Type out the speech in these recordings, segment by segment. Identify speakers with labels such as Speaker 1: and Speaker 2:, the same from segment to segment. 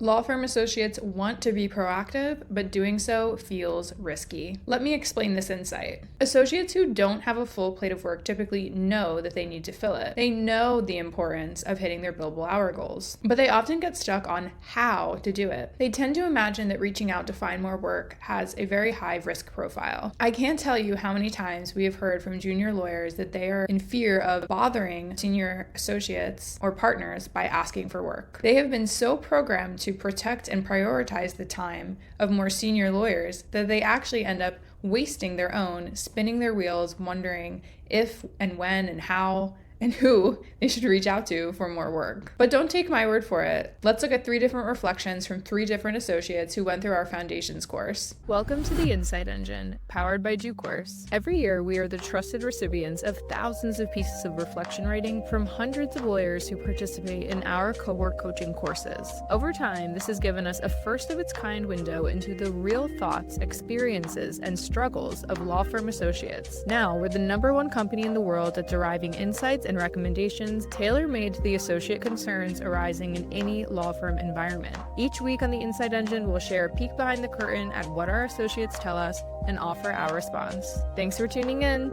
Speaker 1: Law firm associates want to be proactive, but doing so feels risky. Let me explain this insight. Associates who don't have a full plate of work typically know that they need to fill it. They know the importance of hitting their billable hour goals, but they often get stuck on how to do it. They tend to imagine that reaching out to find more work has a very high risk profile. I can't tell you how many times we have heard from junior lawyers that they are in fear of bothering senior associates or partners by asking for work. They have been so programmed to protect and prioritize the time of more senior lawyers that they actually end up wasting their own, spinning their wheels, wondering if and when and how and who they should reach out to for more work. But don't take my word for it. Let's look at 3 different reflections from 3 different associates who went through our foundations course.
Speaker 2: Welcome to the Insight Engine, powered by DueCourse. Every year, we are the trusted recipients of thousands of pieces of reflection writing from hundreds of lawyers who participate in our cohort coaching courses. Over time, this has given us a first-of-its-kind window into the real thoughts, experiences, and struggles of law firm associates. Now, we're the #1 company in the world at deriving insights and recommendations tailor-made to the associate concerns arising in any law firm environment. Each week on the Insight Engine, we'll share a peek behind the curtain at what our associates tell us and offer our response. Thanks for tuning in.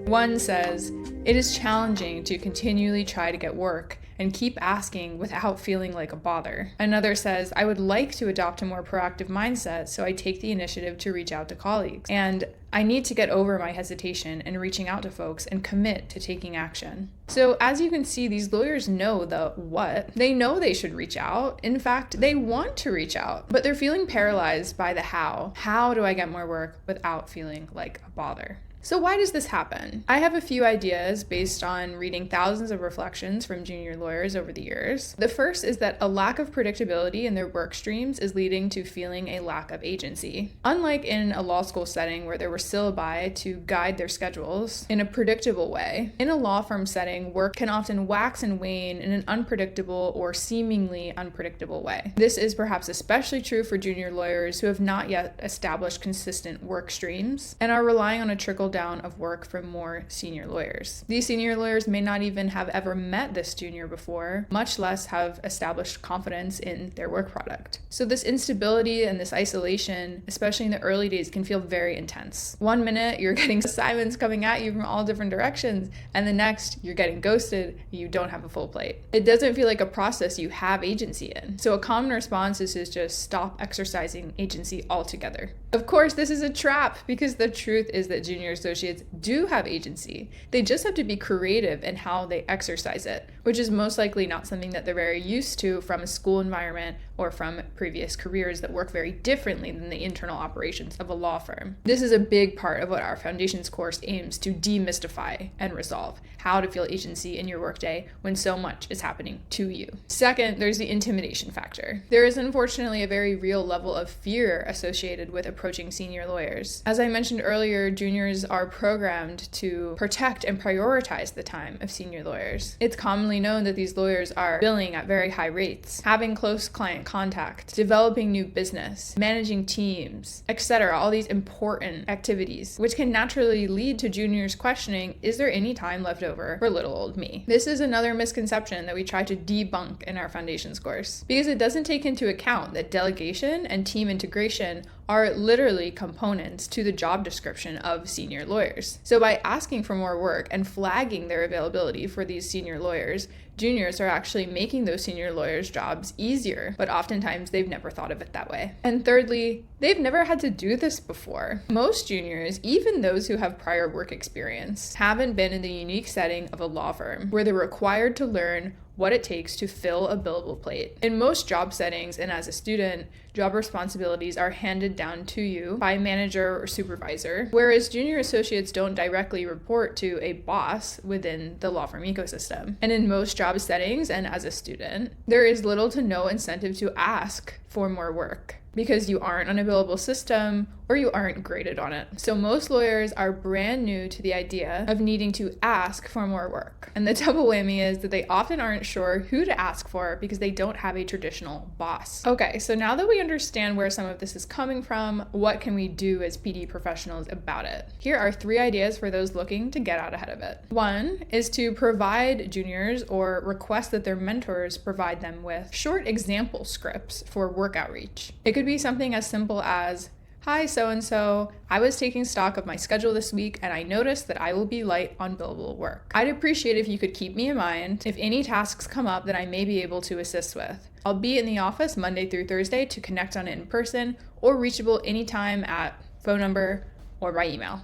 Speaker 1: One says, "It is challenging to continually try to get work and keep asking without feeling like a bother." Another says, "I would like to adopt a more proactive mindset, so I take the initiative to reach out to colleagues. And I need to get over my hesitation in reaching out to folks and commit to taking action." So as you can see, these lawyers know the what. They know they should reach out. In fact, they want to reach out, but they're feeling paralyzed by the how. How do I get more work without feeling like a bother? So why does this happen? I have a few ideas based on reading thousands of reflections from junior lawyers over the years. The first is that a lack of predictability in their work streams is leading to feeling a lack of agency. Unlike in a law school setting where there were syllabi to guide their schedules in a predictable way, in a law firm setting, work can often wax and wane in an unpredictable or seemingly unpredictable way. This is perhaps especially true for junior lawyers who have not yet established consistent work streams and are relying on a trickle down of work from more senior lawyers. These senior lawyers may not even have ever met this junior before, much less have established confidence in their work product. So this instability and this isolation, especially in the early days, can feel very intense. One minute you're getting assignments coming at you from all different directions, and the next you're getting ghosted, you don't have a full plate. It doesn't feel like a process you have agency in. So a common response is to just stop exercising agency altogether. Of course, this is a trap because the truth is that junior associates do have agency. They just have to be creative in how they exercise it, which is most likely not something that they're very used to from a school environment or from previous careers that work very differently than the internal operations of a law firm. This is a big part of what our Foundations course aims to demystify and resolve: how to feel agency in your workday when so much is happening to you. Second, there's the intimidation factor. There is unfortunately a very real level of fear associated with approaching senior lawyers. As I mentioned earlier, juniors are programmed to protect and prioritize the time of senior lawyers. It's commonly known that these lawyers are billing at very high rates, having close client contact, developing new business, managing teams, etc. All these important activities, which can naturally lead to juniors questioning, is there any time left over for little old me? This is another misconception that we try to debunk in our Foundations course, because it doesn't take into account that delegation and team integration are literally components to the job description of senior lawyers. So by asking for more work and flagging their availability for these senior lawyers, juniors are actually making those senior lawyers' jobs easier, but oftentimes they've never thought of it that way. And thirdly, they've never had to do this before. Most juniors, even those who have prior work experience, haven't been in the unique setting of a law firm where they're required to learn what it takes to fill a billable plate. In most job settings and as a student, job responsibilities are handed down to you by a manager or supervisor, whereas junior associates don't directly report to a boss within the law firm ecosystem. And in most job settings and as a student, there is little to no incentive to ask for more work because you aren't on a billable system or you aren't graded on it. So most lawyers are brand new to the idea of needing to ask for more work. And the double whammy is that they often aren't sure who to ask for because they don't have a traditional boss. Okay, so now that we understand where some of this is coming from, what can we do as PD professionals about it? Here are 3 ideas for those looking to get out ahead of it. 1 is to provide juniors or request that their mentors provide them with short example scripts for work outreach. It could be something as simple as, "Hi, so-and-so, I was taking stock of my schedule this week and I noticed that I will be light on billable work. I'd appreciate if you could keep me in mind if any tasks come up that I may be able to assist with. I'll be in the office Monday through Thursday to connect on it in person or reachable anytime at phone number or by email.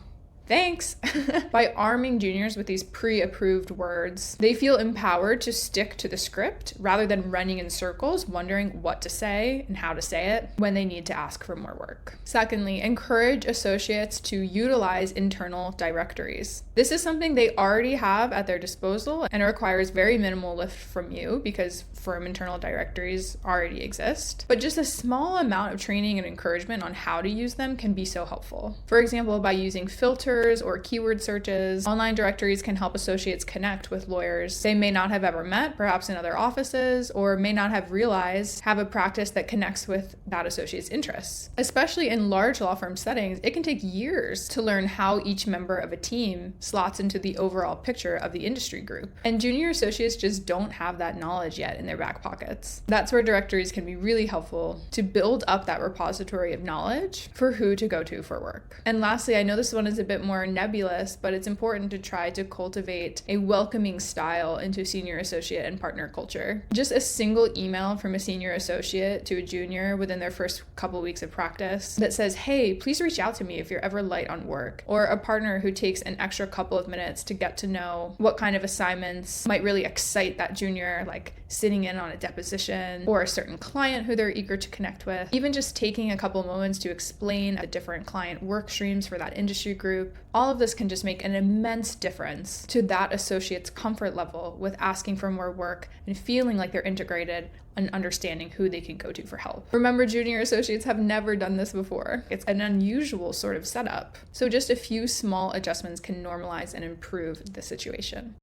Speaker 1: Thanks." By arming juniors with these pre-approved words, they feel empowered to stick to the script rather than running in circles wondering what to say and how to say it when they need to ask for more work. Secondly, encourage associates to utilize internal directories. This is something they already have at their disposal and it requires very minimal lift from you because firm internal directories already exist. But just a small amount of training and encouragement on how to use them can be so helpful. For example, by using filters or keyword searches, online directories can help associates connect with lawyers they may not have ever met, perhaps in other offices, or may not have realized have a practice that connects with that associate's interests. Especially in large law firm settings, it can take years to learn how each member of a team slots into the overall picture of the industry group. And junior associates just don't have that knowledge yet in their back pockets. That's where directories can be really helpful to build up that repository of knowledge for who to go to for work. And lastly, I know this one is a bit more nebulous, but it's important to try to cultivate a welcoming style into senior associate and partner culture. Just a single email from a senior associate to a junior within their first couple weeks of practice that says, "Hey, please reach out to me if you're ever light on work," or a partner who takes an extra couple of minutes to get to know what kind of assignments might really excite that junior, like sitting in on a deposition or a certain client who they're eager to connect with. Even just taking a couple moments to explain the different client work streams for that industry group. All of this can just make an immense difference to that associate's comfort level with asking for more work and feeling like they're integrated and understanding who they can go to for help. Remember, junior associates have never done this before. It's an unusual sort of setup. So just a few small adjustments can normalize and improve the situation.